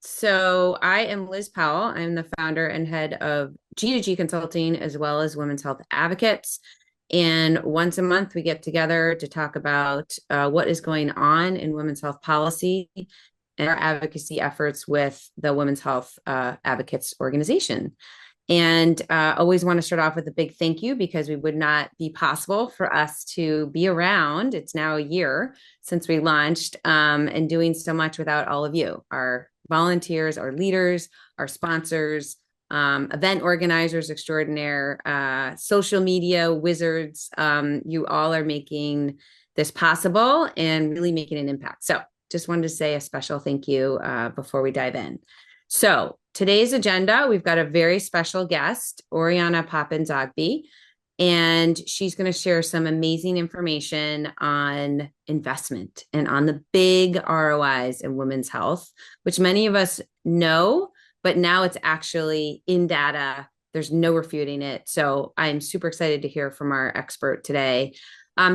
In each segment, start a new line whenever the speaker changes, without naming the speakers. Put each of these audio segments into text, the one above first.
So I am Liz Powell. I'm the founder and head of G2G Consulting as well as Women's Health Advocates. And once a month, we get together to talk about what is going on in women's health policy and our advocacy efforts with the Women's Health Advocates organization. And always want to start off with a big thank you because we would not be possible for us to be around. It's now a year since we launched and doing so much without all of you, our volunteers, our leaders, our sponsors, event organizers extraordinaire, social media wizards. You all are making this possible and really making an impact. So just wanted to say a special thank you before we dive in. So today's agenda, we've got a very special guest, Oriana Poppins-Ogby, and she's going to share some amazing information on investment and on the big ROIs in women's health, which many of us know, but now it's actually in data. There's no refuting it. So I'm super excited to hear from our expert today.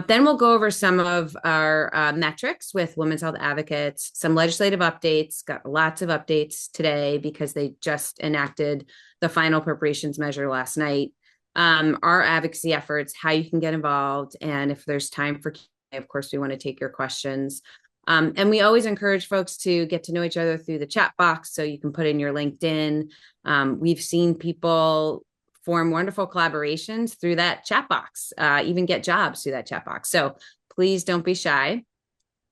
Then we'll go over some of our metrics with women's health advocates, some legislative updates, got lots of updates today because they just enacted the final appropriations measure last night. Our advocacy efforts, how you can get involved, and if there's time for Q&A, of course, we want to take your questions. And we always encourage folks to get to know each other through the chat box so you can put in your LinkedIn. We've seen people form wonderful collaborations through that chat box, even get jobs through that chat box. So please don't be shy.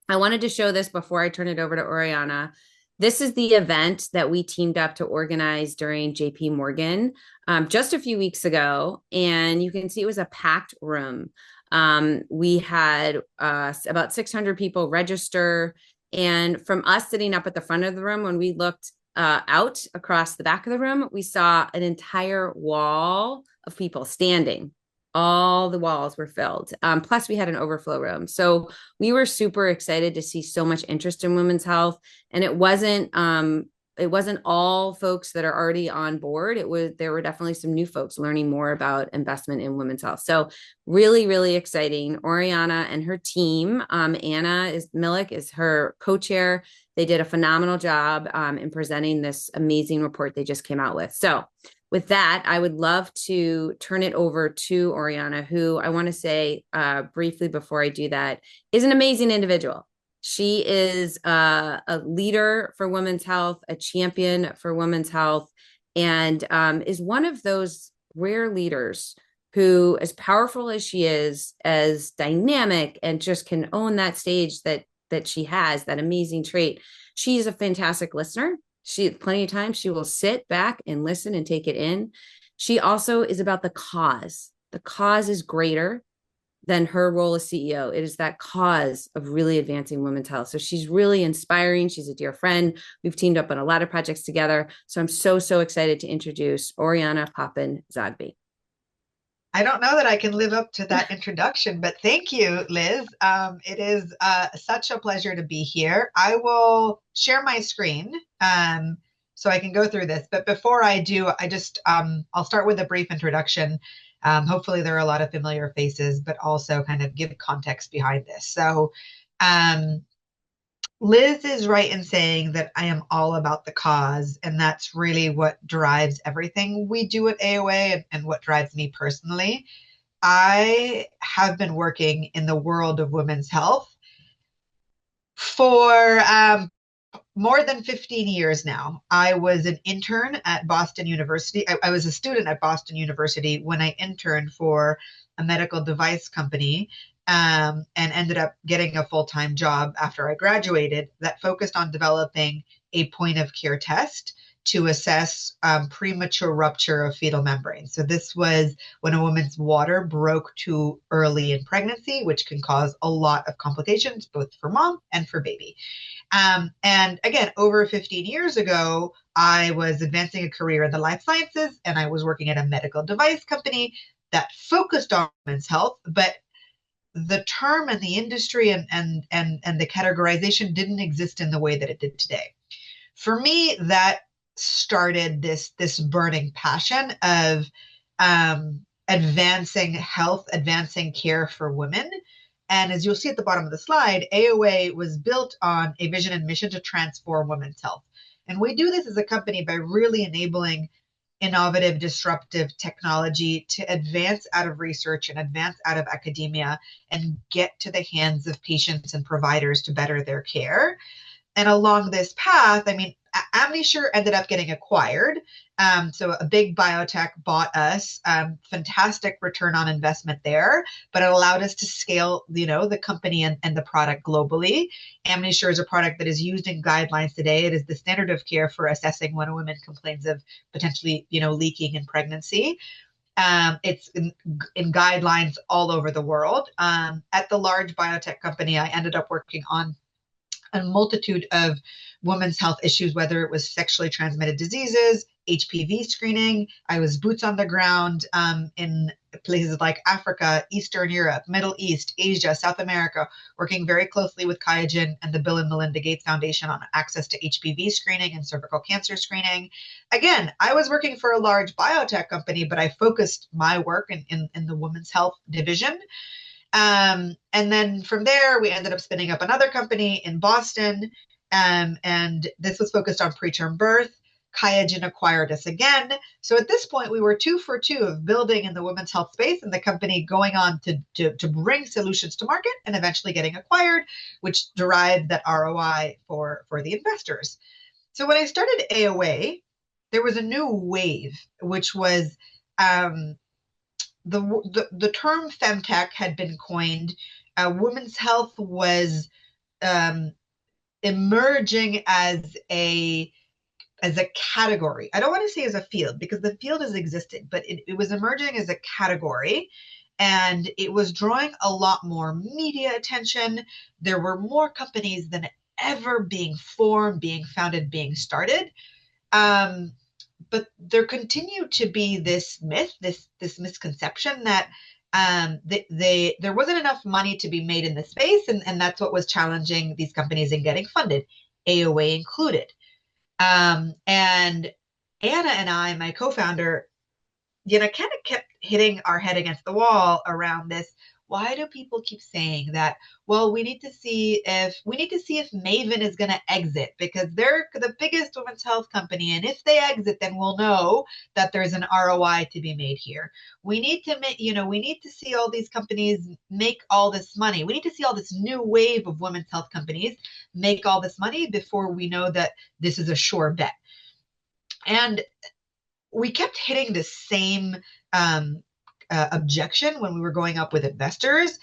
I wanted to show this before I turn it over to Oriana. This is the event that we teamed up to organize during JP Morgan just a few weeks ago. And you can see it was a packed room. We had about 600 people register. And from us sitting up at the front of the room, when we looked out across the back of the room, we saw an entire wall of people standing. All the walls were filled. Plus, we had an overflow room. So we were super excited to see so much interest in women's health. And it wasn't all folks that are already on board. There were definitely some new folks learning more about investment in women's health. So really, really exciting. Oriana and her team, Anna Millick is her co-chair. They did a phenomenal job in presenting this amazing report they just came out with. So with that, I would love to turn it over to Oriana, who I want to say briefly before I do that, is an amazing individual. She is a leader for women's health, a champion for women's health, and is one of those rare leaders who, as powerful as she is, as dynamic and just can own that stage that she has, that amazing trait. She's a fantastic listener. She plenty of times she will sit back and listen and take it in. She also is about the cause. The cause is greater than her role as CEO. It is that cause of really advancing women's health. So she's really inspiring. She's a dear friend. We've teamed up on a lot of projects together. So I'm so, so excited to introduce Oriana Poppins-Ogby.
I don't know that I can live up to that introduction, but thank you, Liz. It is such a pleasure to be here. I will share my screen so I can go through this. But before I do, I'll start with a brief introduction. Hopefully, there are a lot of familiar faces, but also kind of give context behind this. So, Liz is right in saying that I am all about the cause, and that's really what drives everything we do at AOA and what drives me personally. I have been working in the world of women's health for more than 15 years now. I was an intern at Boston University. I was a student at Boston University when I interned for a medical device company and ended up getting a full-time job after I graduated that focused on developing a point of care test to assess premature rupture of fetal membrane. So this was when a woman's water broke too early in pregnancy, which can cause a lot of complications, both for mom and for baby. And again, over 15 years ago, I was advancing a career in the life sciences, and I was working at a medical device company that focused on women's health, but the term and the industry and the categorization didn't exist in the way that it did today. For me, that started this burning passion of advancing health, advancing care for women. And as you'll see at the bottom of the slide, AOA was built on a vision and mission to transform women's health. And we do this as a company by really enabling innovative, disruptive technology to advance out of research and advance out of academia and get to the hands of patients and providers to better their care. And along this path, I mean, Amnisure ended up getting acquired. So a big biotech bought us, fantastic return on investment there, but it allowed us to scale, the company and the product globally. Amnisure is a product that is used in guidelines today. It is the standard of care for assessing when a woman complains of potentially, leaking in pregnancy. It's in guidelines all over the world. At the large biotech company, I ended up working on a multitude of women's health issues, whether it was sexually transmitted diseases, HPV screening. I was boots on the ground in places like Africa, Eastern Europe, Middle East, Asia, South America, working very closely with QIAGEN and the Bill and Melinda Gates Foundation on access to HPV screening and cervical cancer screening. Again, I was working for a large biotech company, but I focused my work in the women's health division. And then from there, we ended up spinning up another company in Boston. And this was focused on preterm birth. QIAGEN acquired us again. So at this point, we were 2 for 2 of building in the women's health space and the company going on to bring solutions to market and eventually getting acquired, which derived that ROI for the investors. So when I started AOA, there was a new wave, which was the term femtech had been coined. Women's health was emerging as a category. I don't want to say as a field because the field has existed, but it was emerging as a category, and it was drawing a lot more media attention. There were more companies than ever being formed, being founded, being started. But there continued to be this myth, this misconception that there wasn't enough money to be made in the space, and that's what was challenging these companies in getting funded, AOA included. And Anna and I, my co-founder, kind of kept hitting our head against the wall around this. Why do people keep saying that? Well, we need to see if Maven is going to exit because they're the biggest women's health company, and if they exit, then we'll know that there's an ROI to be made here. We need to make, we need to see all these companies make all this money. We need to see all this new wave of women's health companies make all this money before we know that this is a sure bet. And we kept hitting the same objection when we were going up with investors.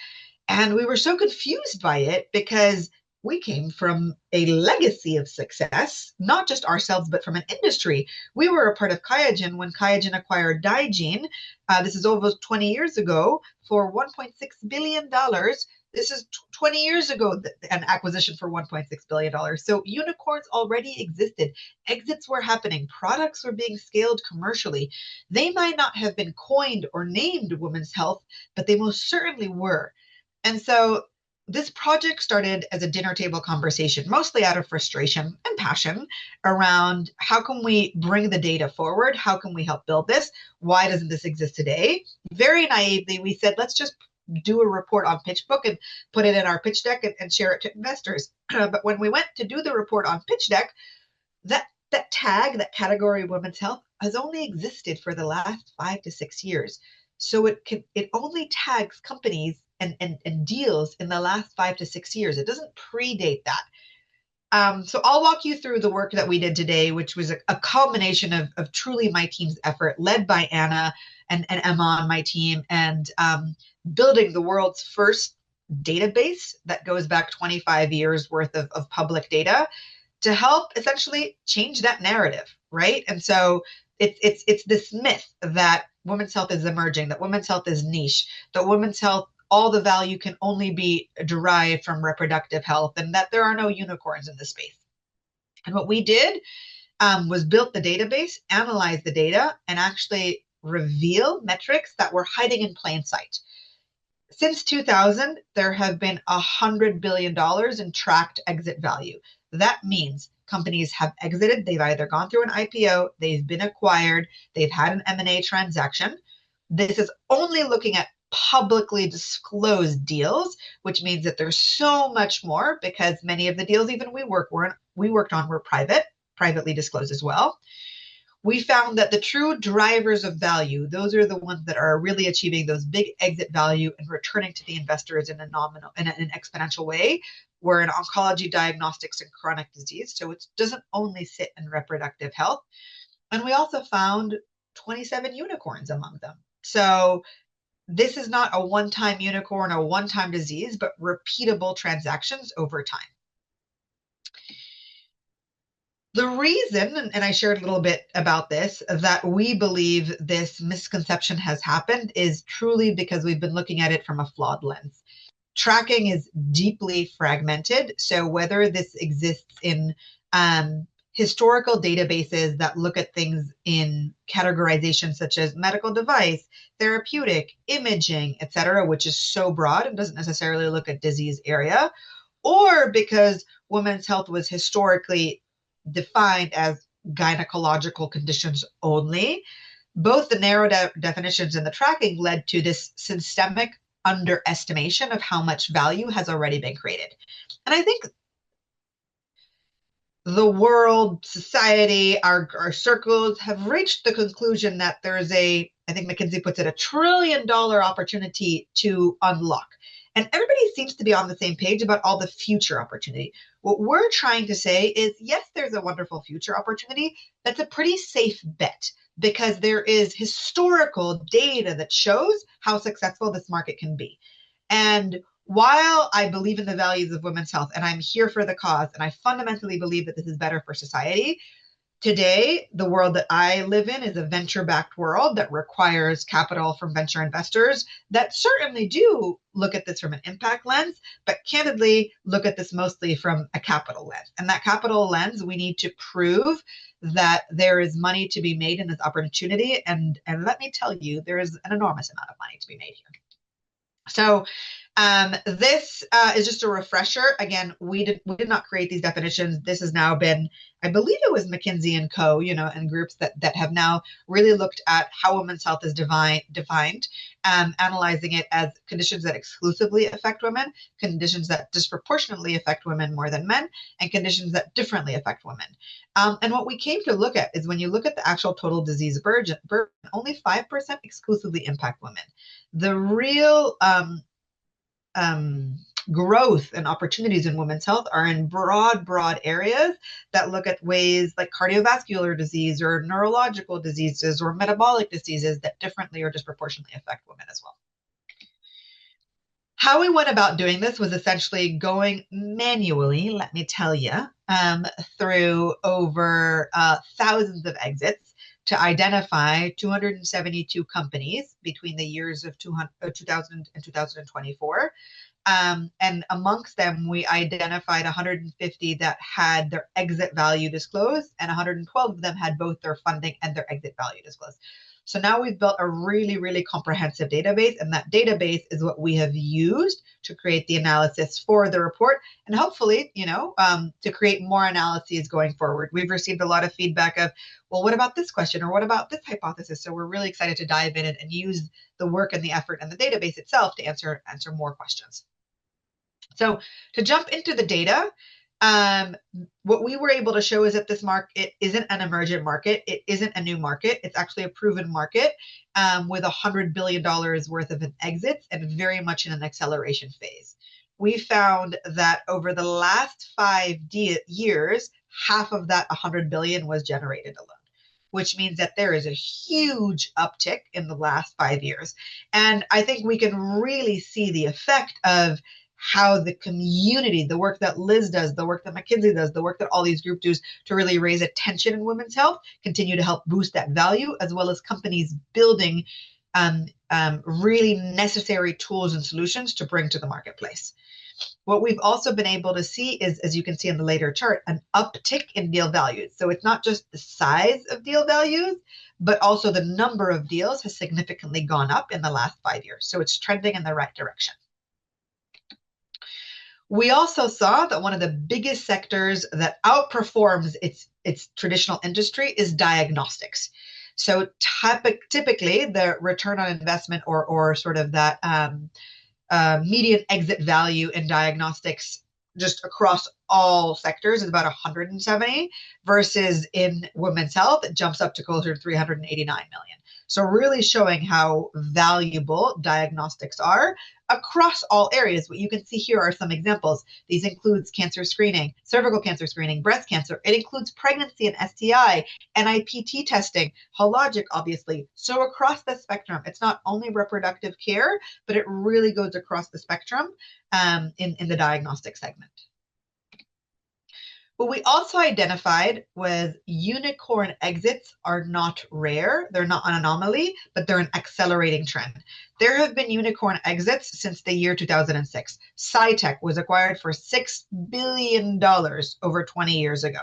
And we were so confused by it because we came from a legacy of success, not just ourselves, but from an industry. We were a part of QIAGEN when QIAGEN acquired Digene. This is over 20 years ago for $1.6 billion. This is 20 years ago, an acquisition for $1.6 billion. So unicorns already existed. Exits were happening. Products were being scaled commercially. They might not have been coined or named women's health, but they most certainly were. And so this project started as a dinner table conversation, mostly out of frustration and passion around how can we bring the data forward? How can we help build this? Why doesn't this exist today? Very naively, we said, let's just do a report on PitchBook and put it in our pitch deck and share it to investors. But when we went to do the report on pitch deck, that tag, that category of women's health has only existed for the last 5 to 6 years. So it only tags companies and deals in the last 5 to 6 years. It doesn't predate that. So I'll walk you through the work that we did today, which was a culmination of truly my team's effort, led by Anna and Emma on my team, and building the world's first database that goes back 25 years worth of public data to help essentially change that narrative, right? And so it's this myth that women's health is emerging, that women's health is niche, that women's health, all the value can only be derived from reproductive health, and that there are no unicorns in the space. And what we did was built the database, analyze the data, and actually reveal metrics that were hiding in plain sight. Since 2000, there have been $100 billion in tracked exit value. That means companies have exited. They've either gone through an IPO, they've been acquired, they've had an M&A transaction. This is only looking at publicly disclosed deals, which means that there's so much more because many of the deals even we worked on were private privately disclosed as well. We found that the true drivers of value, those are the ones that are really achieving those big exit value and returning to the investors in an exponential way, were in oncology, diagnostics, and chronic disease. So it doesn't only sit in reproductive health. And we also found 27 unicorns among them. So this is not a one-time unicorn or one-time disease, but repeatable transactions over time. The reason, and I shared a little bit about this, that we believe this misconception has happened is truly because we've been looking at it from a flawed lens. Tracking is deeply fragmented. So whether this exists in historical databases that look at things in categorization such as medical device, therapeutic, imaging, et cetera, which is so broad and doesn't necessarily look at disease area, or because women's health was historically defined as gynecological conditions only, both the narrow definitions and the tracking led to this systemic underestimation of how much value has already been created. And I think the world, society, our circles have reached the conclusion that there's I think McKinsey puts it, $1 trillion opportunity to unlock. And everybody seems to be on the same page about all the future opportunity. What we're trying to say is, yes, there's a wonderful future opportunity. That's a pretty safe bet because there is historical data that shows how successful this market can be. And while I believe in the values of women's health and I'm here for the cause, and I fundamentally believe that this is better for society, today, the world that I live in is a venture-backed world that requires capital from venture investors that certainly do look at this from an impact lens, but candidly look at this mostly from a capital lens. And that capital lens, we need to prove that there is money to be made in this opportunity. And let me tell you, there is an enormous amount of money to be made here. So this is just a refresher. Again, we did not create these definitions. This has now been, I believe it was McKinsey and Co., and groups that have now really looked at how women's health is defined, analyzing it as conditions that exclusively affect women, conditions that disproportionately affect women more than men, and conditions that differently affect women. And what we came to look at is when you look at the actual total disease burden, only 5% exclusively impact women. The real growth and opportunities in women's health are in broad areas that look at ways like cardiovascular disease or neurological diseases or metabolic diseases that differently or disproportionately affect women as well. How we went about doing this was essentially going manually, let me tell you, through over thousands of exits to identify 272 companies between the years of 2000 and 2024. And amongst them, we identified 150 that had their exit value disclosed, and 112 of them had both their funding and their exit value disclosed. So now we've built a really comprehensive database, and that database is what we have used to create the analysis for the report, and hopefully, to create more analyses going forward. We've received a lot of feedback of, well, what about this question, or what about this hypothesis? So we're really excited to dive in and use the work and the effort and the database itself to answer more questions. So to jump into the data, what we were able to show is that this market isn't an emergent market. It isn't a new market. It's actually a proven market with $100 billion worth of exits and very much in an acceleration phase. We found that over the last 5 years, half of that 100 billion was generated alone, which means that there is a huge uptick in the last 5 years. And I think we can really see the effect of how the community, the work that Liz does, the work that McKinsey does, the work that all these groups do to really raise attention in women's health, continue to help boost that value, as well as companies building really necessary tools and solutions to bring to the marketplace. What we've also been able to see is, as you can see in the later chart, an uptick in deal values. So it's not just the size of deal values, but also the number of deals has significantly gone up in the last 5 years. So it's trending in the right direction. We also saw that one of the biggest sectors that outperforms its traditional industry is diagnostics. So typically the return on investment or sort of that median exit value in diagnostics just across all sectors is about 170, versus in women's health, it jumps up to closer to 389 million. So really showing how valuable diagnostics are across all areas. What you can see here are some examples. These includes cancer screening, cervical cancer screening, breast cancer. It includes pregnancy and STI, NIPT testing, Hologic, obviously. So across the spectrum, it's not only reproductive care, but it really goes across the spectrum in the diagnostic segment. What we also identified was unicorn exits are not rare. They're not an anomaly, but they're an accelerating trend. There have been unicorn exits since the year 2006. Cytech was acquired for $6 billion over 20 years ago.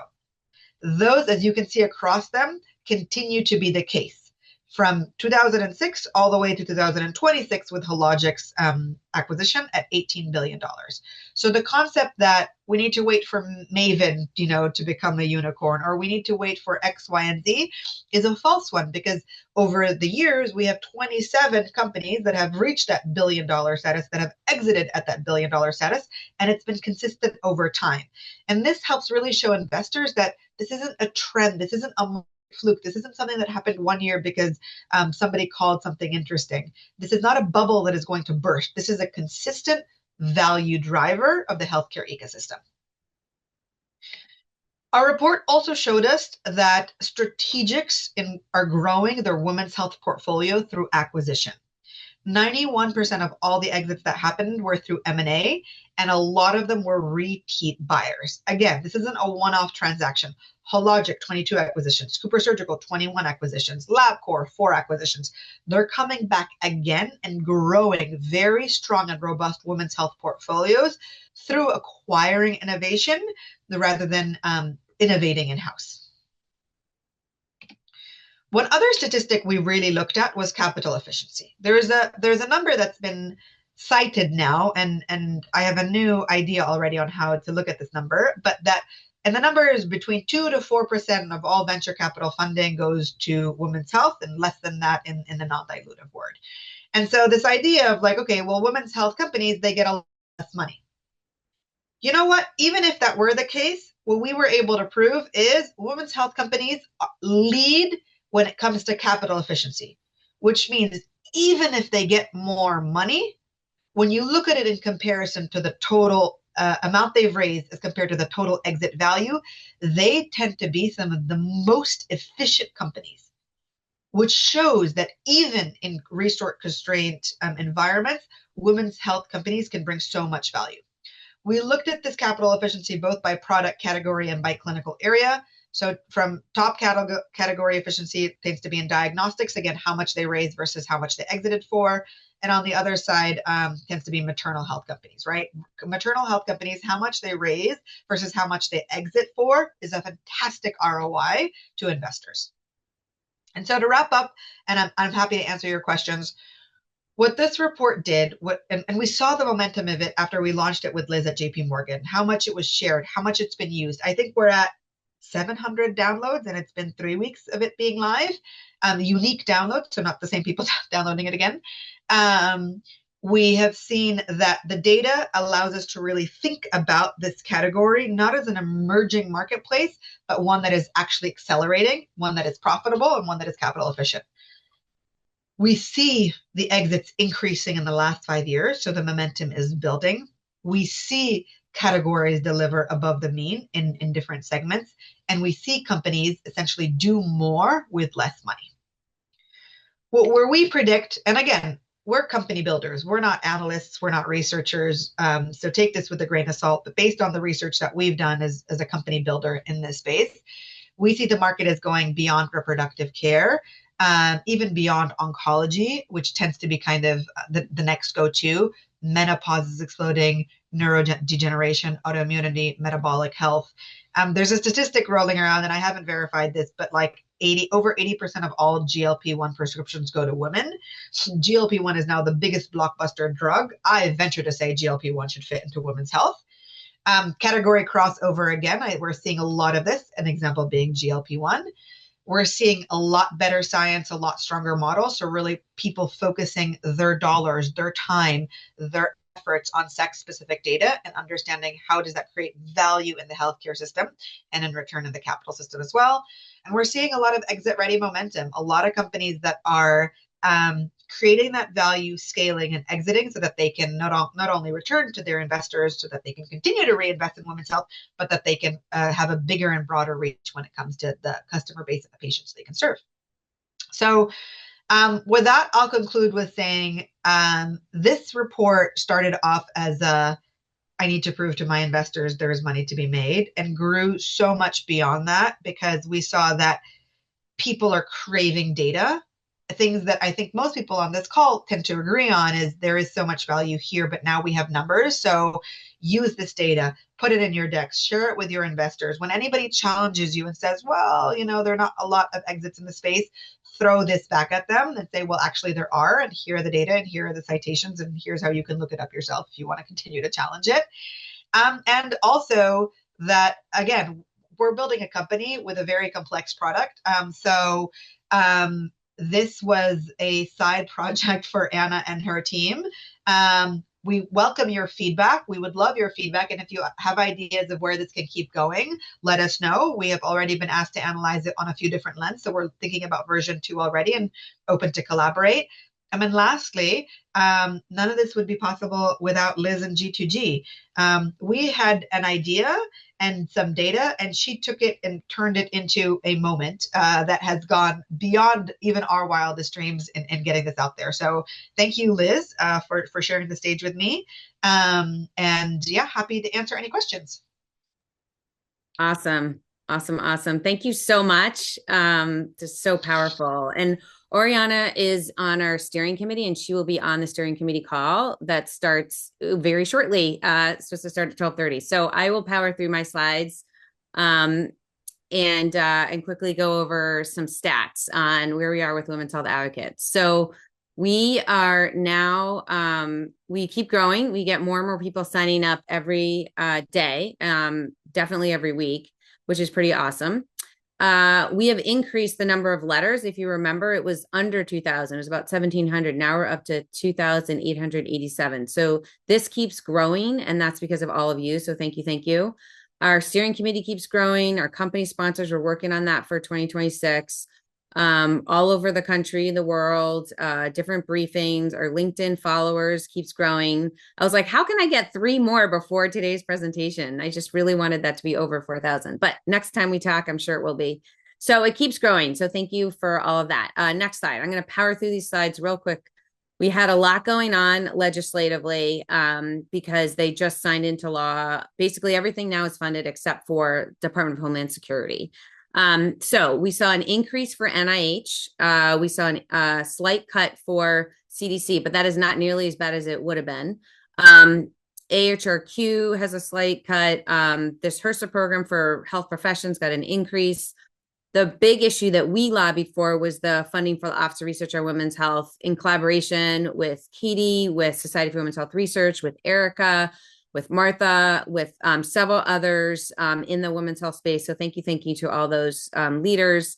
Those, as you can see across them, continue to be the case from 2006 all the way to 2026 with Hologic's acquisition at $18 billion. So the concept that we need to wait for Maven, to become a unicorn, or we need to wait for X, Y, and Z is a false one, because over the years, we have 27 companies that have reached that billion-dollar status, that have exited at that billion-dollar status, and it's been consistent over time. And this helps really show investors that this isn't a trend. This isn't a fluke. This isn't something that happened one year because somebody called something interesting. This is not a bubble that is going to burst. This is a consistent value driver of the healthcare ecosystem. Our report also showed us that strategics are growing their women's health portfolio through acquisition. 91% of all the exits that happened were through M&A, and a lot of them were repeat buyers. Again, this isn't a one-off transaction. Hologic, 22 acquisitions. CooperSurgical, 21 acquisitions. LabCorp, 4 acquisitions. They're coming back again and growing very strong and robust women's health portfolios through acquiring innovation rather than innovating in-house. One other statistic we really looked at was capital efficiency. There's a number that's been cited now, and I have a new idea already on how to look at this number, and the number is between 2 to 4% of all venture capital funding goes to women's health, and less than that in the non-dilutive word. And so this idea of women's health companies, they get a lot less money. You know what? Even if that were the case, what we were able to prove is women's health companies lead when it comes to capital efficiency, which means even if they get more money, when you look at it in comparison to the total amount they've raised as compared to the total exit value, they tend to be some of the most efficient companies, which shows that even in resource-constrained environments, women's health companies can bring so much value. We looked at this capital efficiency both by product category and by clinical area. So from top category efficiency, it tends to be in diagnostics, again, how much they raised versus how much they exited for. And on the other side, tends to be maternal health companies, right? Maternal health companies, how much they raise versus how much they exit for is a fantastic ROI to investors. And so to wrap up, and I'm happy to answer your questions, what this report did, and we saw the momentum of it after we launched it with Liz at JP Morgan, how much it was shared, how much it's been used. I think we're at 700 downloads, and it's been 3 weeks of it being live. Unique downloads, so not the same people downloading it again. We have seen that the data allows us to really think about this category, not as an emerging marketplace, but one that is actually accelerating, one that is profitable, and one that is capital efficient. We see the exits increasing in the last 5 years, so the momentum is building. We see categories deliver above the mean in different segments, and we see companies essentially do more with less money. Where we predict, and again, we're company builders, we're not analysts, we're not researchers, so take this with a grain of salt, but based on the research that we've done as a company builder in this space, we see the market is going beyond reproductive care, even beyond oncology, which tends to be kind of the next go-to. Menopause is exploding, neurodegeneration, autoimmunity, metabolic health. There's a statistic rolling around, and I haven't verified this, but over 80% of all GLP-1 prescriptions go to women. GLP-1 is now the biggest blockbuster drug. I venture to say GLP-1 should fit into women's health. Category crossover again, we're seeing a lot of this, an example being GLP-1. We're seeing a lot better science, a lot stronger models. So really people focusing their dollars, their time, their efforts on sex-specific data and understanding how does that create value in the healthcare system and in return in the capital system as well. And we're seeing a lot of exit-ready momentum, a lot of companies that are creating that value, scaling and exiting so that they can not only return to their investors so that they can continue to reinvest in women's health, but that they can have a bigger and broader reach when it comes to the customer base and the patients they can serve. So with that, I'll conclude with saying this report started off as I need to prove to my investors there's money to be made, and grew so much beyond that because we saw that people are craving data. Things that I think most people on this call tend to agree on is there is so much value here, but now we have numbers. So use this data, put it in your decks, share it with your investors. When anybody challenges you and says, well, there are not a lot of exits in the space, throw this back at them and say, well, actually there are, and here are the data, and here are the citations, and here's how you can look it up yourself if you want to continue to challenge it. And also that, again, we're building a company with a very complex product. This was a side project for Anna and her team. We welcome your feedback. We would love your feedback. And if you have ideas of where this can keep going, let us know. We have already been asked to analyze it on a few different lenses. So we're thinking about version 2 already and open to collaborate. And then lastly, none of this would be possible without Liz and G2G. We had an idea and some data, and she took it and turned it into a moment that has gone beyond even our wildest dreams in getting this out there. So thank you, Liz, for sharing the stage with me. And yeah, happy to answer any questions.
Awesome. Thank you so much. Just so powerful. And Oriana is on our steering committee, and she will be on the steering committee call that starts very shortly. It's supposed to start at 12:30. So I will power through my slides and quickly go over some stats on where we are with Women's Health Advocates. So we are now, we keep growing. We get more and more people signing up every day, definitely every week, which is pretty awesome. We have increased the number of letters. If you remember, it was under 2,000. It was about 1,700. Now we're up to 2,887. So this keeps growing, and that's because of all of you. So thank you. Thank you. Our steering committee keeps growing. Our company sponsors, we're working on that for 2026. All over the country, the world, different briefings. Our LinkedIn followers keeps growing. I was like, how can I get 3 more before today's presentation? I just really wanted that to be over 4,000, but next time we talk, I'm sure it will be. So it keeps growing. So thank you for all of that. Next slide. I'm going to power through these slides real quick. We had a lot going on legislatively because they just signed into law. Basically, everything now is funded except for Department of Homeland Security. So we saw an increase for NIH. We saw a slight cut for CDC, but that is not nearly as bad as it would have been. AHRQ has a slight cut. This HRSA program for health professions got an increase. The big issue that we lobbied for was the funding for the Office of Research on Women's Health in collaboration with Katie, with Society for Women's Health Research, with Erica, with Martha, with several others in the women's health space. So thank you to all those leaders.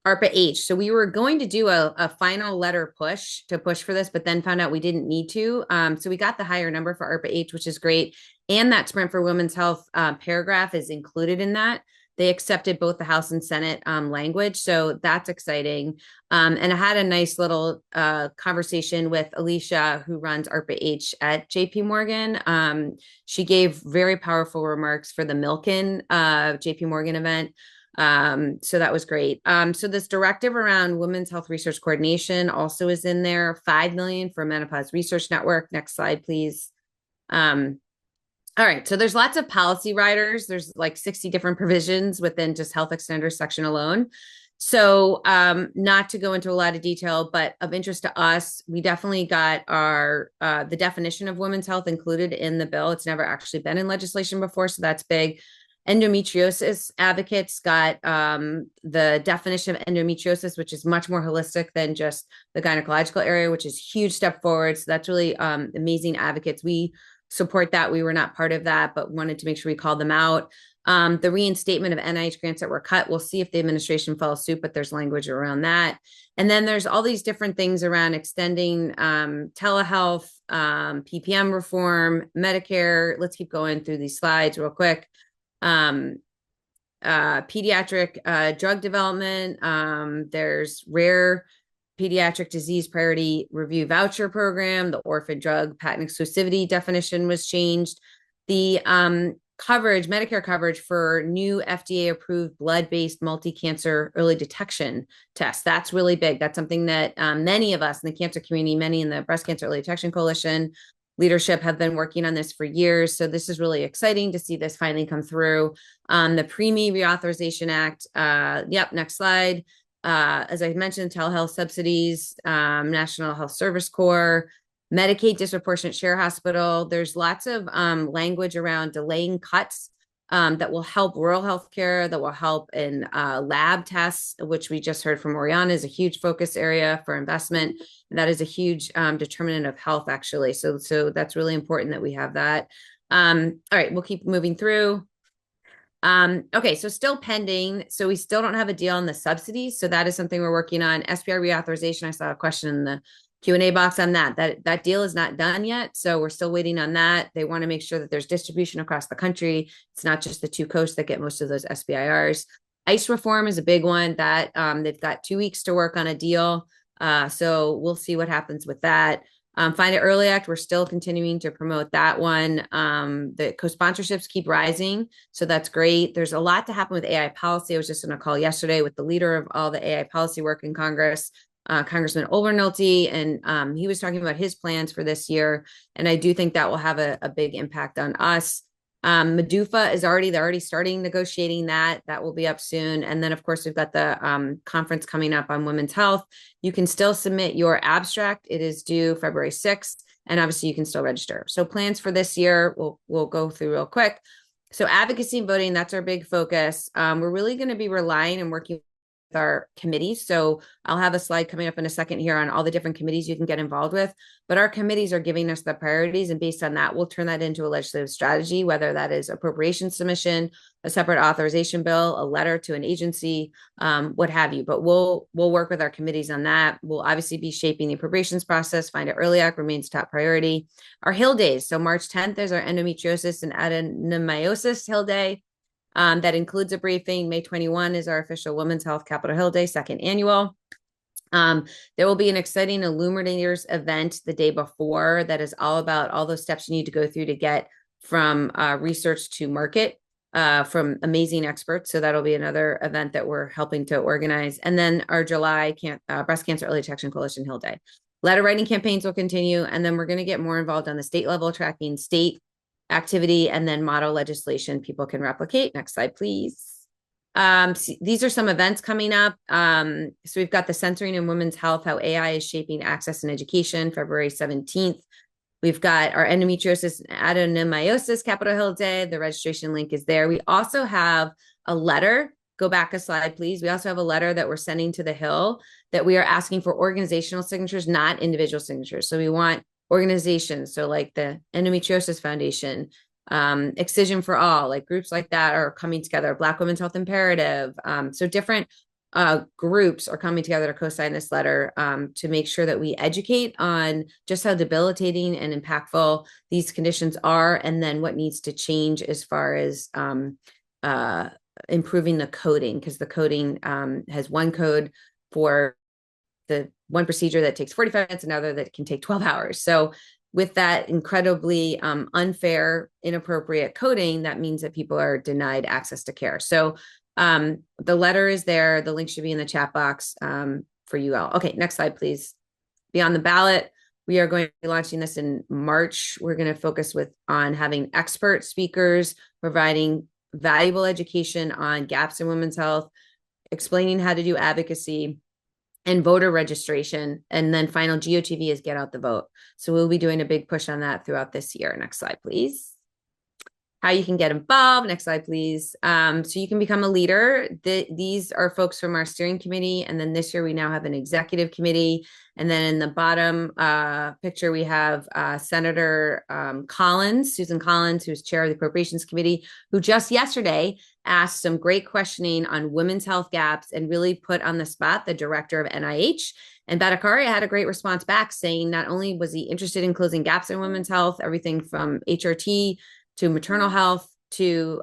ARPA-H. So we were going to do a final letter push for this, but then found out we didn't need to. So we got the higher number for ARPA-H, which is great. And that Sprint for Women's Health paragraph is included in that. They accepted both the House and Senate language. So that's exciting. And I had a nice little conversation with Alicia, who runs ARPA-H at JP Morgan. She gave very powerful remarks for the Milken JP Morgan event. So that was great. So this directive around women's health research coordination also is in there. $5 million for Menopause Research Network. Next slide, please. All right, so there's lots of policy riders. There's like 60 different provisions within just health extender section alone. So not to go into a lot of detail, but of interest to us, we definitely got our the definition of women's health included in the bill. It's never actually been in legislation before, so that's big. Endometriosis advocates got the definition of endometriosis, which is much more holistic than just the gynecological area, which is a huge step forward. So that's really amazing advocates. We support that. We were not part of that, but wanted to make sure we called them out. The reinstatement of NIH grants that were cut. We'll see if the administration follows suit, but there's language around that. And then there's all these different things around extending telehealth, PPM reform, Medicare. Let's keep going through these slides real quick. Pediatric drug development. There's rare pediatric disease priority review voucher program. The orphan drug patent exclusivity definition was changed. The coverage, Medicare coverage for new FDA approved blood-based multi-cancer early detection tests. That's really big. That's something that many of us in the cancer community, many in the Breast Cancer Early Detection Coalition leadership have been working on this for years. So this is really exciting to see this finally come through. The Preemie Reauthorization Act. Yep, next slide. As I mentioned, telehealth subsidies, National Health Service Corps, Medicaid disproportionate share hospital. There's lots of language around delaying cuts that will help rural healthcare, that will help in lab tests, which we just heard from Oriana is a huge focus area for investment. That is a huge determinant of health, actually. So that's really important that we have that. All right, we'll keep moving through. Okay, so still pending. So we still don't have a deal on the subsidies. So that is something we're working on. SBR reauthorization. I saw a question in the Q&A box on that. That deal is not done yet. So we're still waiting on that. They want to make sure that there's distribution across the country. It's not just the two coasts that get most of those SBIRs. ICE reform is a big one that they've got 2 weeks to work on a deal. So we'll see what happens with that. Find It Early Act, we're still continuing to promote that one. The co-sponsorships keep rising, so that's great. There's a lot to happen with AI policy. I was just on a call yesterday with the leader of all the AI policy work in Congress, Congressman Olbernulty, and he was talking about his plans for this year, and I do think that will have a big impact on us. Medufa is they're already starting negotiating that. That will be up soon. And then, of course, we've got the conference coming up on women's health. You can still submit your abstract. It is due February 6th. And obviously, you can still register. So plans for this year, we'll go through real quick. So advocacy and voting, that's our big focus. We're really going to be relying and working our committees. So I'll have a slide coming up in a second here on all the different committees you can get involved with, but our committees are giving us the priorities, and based on that, we'll turn that into a legislative strategy, whether that is appropriation submission, a separate authorization bill, a letter to an agency, what have you. But we'll work with our committees on that. We'll obviously be shaping the appropriations process. Find It Early Act remains top priority. Our Hill Days. So March 10th is our endometriosis and adenomyosis Hill Day. That includes a briefing. May 21 is our official Women's Health Capitol Hill Day, second annual. There will be an exciting Illuminators event the day before that is all about all those steps you need to go through to get from research to market from amazing experts. So that'll be another event that we're helping to organize. And then our July Breast Cancer Early Detection Coalition Hill Day. Letter writing campaigns will continue. And then we're going to get more involved on the state level, tracking state activity and then model legislation people can replicate. Next slide, please. These are some events coming up. So we've got the Censoring in Women's Health, How AI is Shaping Access and Education, February 17th. We've got our endometriosis and adenomyosis Capitol Hill Day. The registration link is there. We also have a letter. Go back a slide, please. We also have a letter that we're sending to the Hill that we are asking for organizational signatures, not individual signatures. So we want organizations, so like the Endometriosis Foundation, Excision for All, like groups like that are coming together. Black Women's Health Imperative. So different groups are coming together to co-sign this letter to make sure that we educate on just how debilitating and impactful these conditions are, and then what needs to change as far as improving the coding, because the coding has one code for the one procedure that takes 45 minutes, another that can take 12 hours. So with that incredibly unfair, inappropriate coding, that means that people are denied access to care. So the letter is there. The link should be in the chat box for you all. Okay, next slide, please. Beyond the Ballot, we are going to be launching this in March. We're going to focus on having expert speakers, providing valuable education on gaps in women's health, explaining how to do advocacy, and voter registration. And then final GOTV is Get Out the Vote. So we'll be doing a big push on that throughout this year. Next slide, please. how you can get involved. Next slide, please. So you can become a leader. These are folks from our steering committee. And then this year we now have an executive committee. And then in the bottom picture, we have Senator Collins, Susan Collins, who's chair of the Appropriations Committee, who just yesterday asked some great questioning on women's health gaps and really put on the spot the director of NIH. And Bhattacharya had a great response back saying not only was he interested in closing gaps in women's health, everything from HRT to maternal health to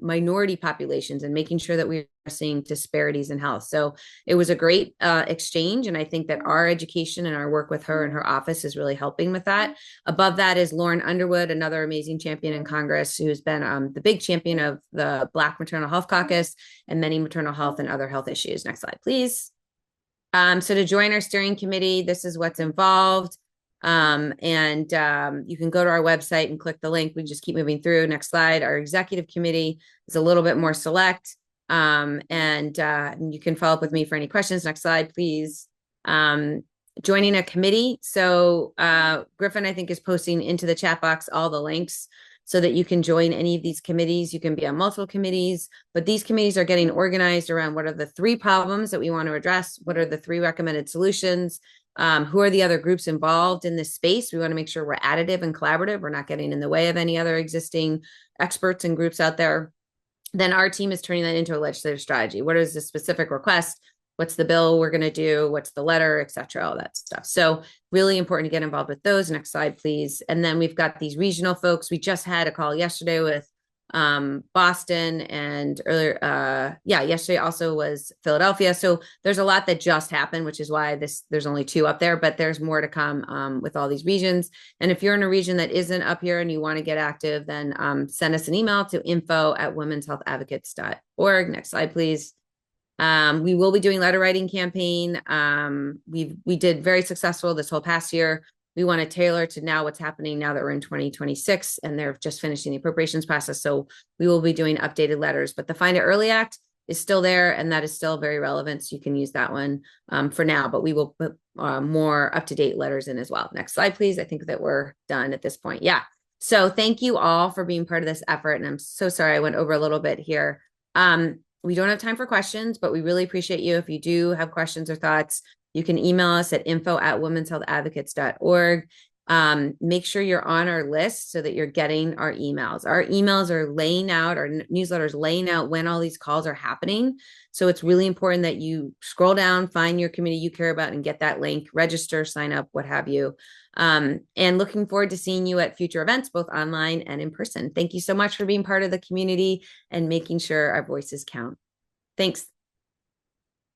minority populations and making sure that we're seeing disparities in health. So it was a great exchange. And I think that our education and our work with her and her office is really helping with that. Above that is Lauren Underwood, another amazing champion in Congress who's been the big champion of the Black Maternal Health Caucus and many maternal health and other health issues. Next slide, please. So to join our steering committee, this is what's involved. You can go to our website and click the link. We just keep moving through. Next slide. Our executive committee is a little bit more select. You can follow up with me for any questions. Next slide, please. Joining a committee. So Griffin, I think, is posting into the chat box all the links so that you can join any of these committees. You can be on multiple committees, but these committees are getting organized around what are the 3 problems that we want to address? What are the 3 recommended solutions? Who are the other groups involved in this space? We want to make sure we're additive and collaborative. We're not getting in the way of any other existing experts and groups out there. Then our team is turning that into a legislative strategy. What is the specific request? What's the bill we're going to do? What's the letter, et cetera, all that stuff. So really important to get involved with those. Next slide, please. And then we've got these regional folks. We just had a call yesterday with Boston, and earlier, yesterday also was Philadelphia. So there's a lot that just happened, which is why there's only 2 up there, but there's more to come with all these regions. And if you're in a region that isn't up here and you want to get active, then send us an email to info@womenshealthadvocates.org. Next slide, please. We will be doing letter writing campaign. We did very successful this whole past year. We want to tailor to now what's happening now that we're in 2026 and they're just finishing the appropriations process. So we will be doing updated letters, but the Find It Early Act is still there and that is still very relevant. So you can use that one for now, but we will put more up-to-date letters in as well. Next slide, please. I think that we're done at this point. Yeah. So thank you all for being part of this effort. And I'm so sorry I went over a little bit here. We don't have time for questions, but we really appreciate you. If you do have questions or thoughts, you can email us at info@womenshealthadvocates.org. Make sure you're on our list so that you're getting our emails. Our emails are laying out, our newsletters laying out when all these calls are happening. So it's really important that you scroll down, find your committee you care about and get that link, register, sign up, what have you. And looking forward to seeing you at future events, both online and in person. Thank you so much for being part of the community and making sure our voices count. Thanks.